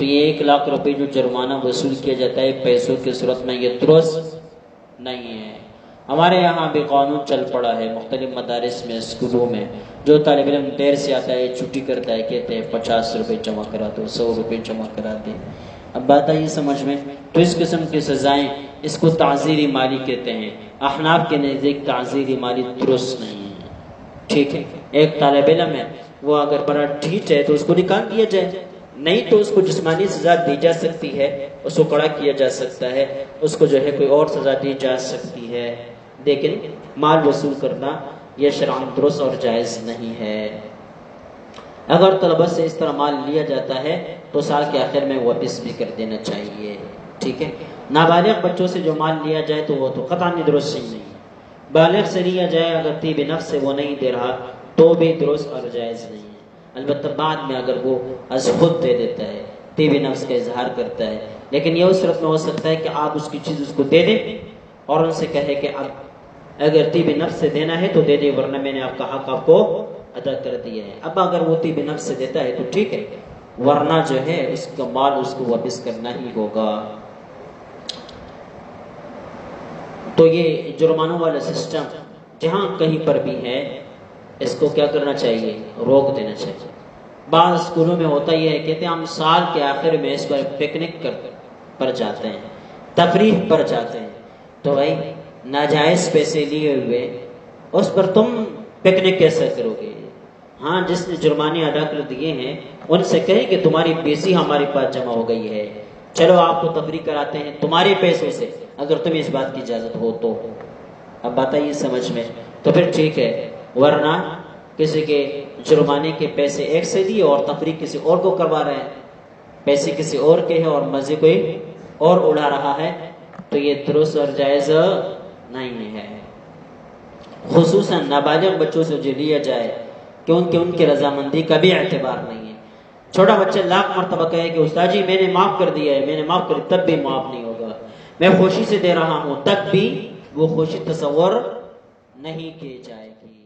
تو یہ 1 لاکھ روپے جو جرمانہ وصول کیا جاتا ہے پیسوں کی صورت میں، یہ درست نہیں ہے۔ ہمارے یہاں بھی قانون چل پڑا ہے مختلف مدارس میں، اسکولوں میں، جو طالب علم دیر سے آتا ہے، چھٹی کرتا ہے، کہتے ہیں 50 روپے جمع کرا دو، 100 روپے جمع کرا دیں۔ اب بات آئی سمجھ میں؟ تو اس قسم کی سزائیں، اس کو تعزیری مالی کہتے ہیں۔ احناف کے نزدیک تعزیری مالی درست نہیں ہے، ٹھیک ہے؟ ایک طالب علم ہے، وہ اگر بڑا ڈھیٹ ہے تو اس کو نکال دیا جائے، نہیں تو اس کو جسمانی سزا دی جا سکتی ہے، اس کو کڑا کیا جا سکتا ہے، اس کو جو ہے کوئی اور سزا دی جا سکتی ہے، لیکن مال وصول کرنا یہ شرعاً درست اور جائز نہیں ہے۔ اگر طلبہ سے اس طرح مال لیا جاتا ہے تو سال کے آخر میں واپس بھی کر دینا چاہیے، ٹھیک ہے؟ نابالغ بچوں سے جو مال لیا جائے تو وہ تو قطعاً درست نہیں ہے۔ بالغ سے لیا جائے اگر طیب نفس سے وہ نہیں دے رہا تو بھی درست اور جائز نہیں ہے، البتہ بعد میں اگر وہ از خود دے دیتا ہے، طیب نفس کا اظہار کرتا ہے، لیکن یہ اس صورت میں ہو سکتا ہے کہ آپ اس کی چیز اس کو دے دیں اور ان سے کہے کہ اب اگر طیب نفس سے دینا ہے تو دے دے، ورنہ میں نے آپ کا حق آپ کو ادا کر دیا ہے۔ اب اگر وہ طیب نفس سے دیتا ہے تو ٹھیک ہے، ورنہ جو ہے اس کا مال اس کو واپس کرنا ہی ہوگا۔ تو یہ جرمانوں والا سسٹم جہاں کہیں پر بھی ہے، اس کو کیا کرنا چاہیے؟ روک دینا چاہیے۔ بعض اسکولوں میں ہوتا یہ ہے، کہتے ہیں ہم سال کے آخر میں اس پر پکنک پر جاتے ہیں، تفریح پر جاتے ہیں، تو بھائی ناجائز پیسے لیے ہوئے اس پر تم پکنک کیسے کرو گے؟ ہاں، جس نے جرمانے ادا کر دیے ہیں ان سے کہیں کہ تمہاری پیسی ہمارے پاس جمع ہو گئی ہے، چلو آپ کو تفریح کراتے ہیں تمہارے پیسوں سے، اگر تمہیں اس بات کی اجازت ہو تو۔ اب بات آئی سمجھ میں؟ تو پھر ٹھیک ہے، ورنہ کسی کے جرمانے کے پیسے ایک سے دیے اور تفریح کسی اور کو کروا رہے ہیں، پیسے کسی اور کے ہیں اور مزے کوئی اور اڑا رہا ہے، تو یہ درست اور جائز نہیں ہے۔ خصوصاً نابالغ بچوں سے جو لیا جائے کیونکہ ان کی رضامندی کا بھی اعتبار نہیں ہے۔ چھوٹا بچہ لاکھ مرتبہ کہے کہ استاد جی میں نے معاف کر دیا ہے، میں نے معاف کر دیا، تب بھی معاف نہیں ہوگا، میں خوشی سے دے رہا ہوں، تب بھی وہ خوشی تصور نہیں کی جائے گی۔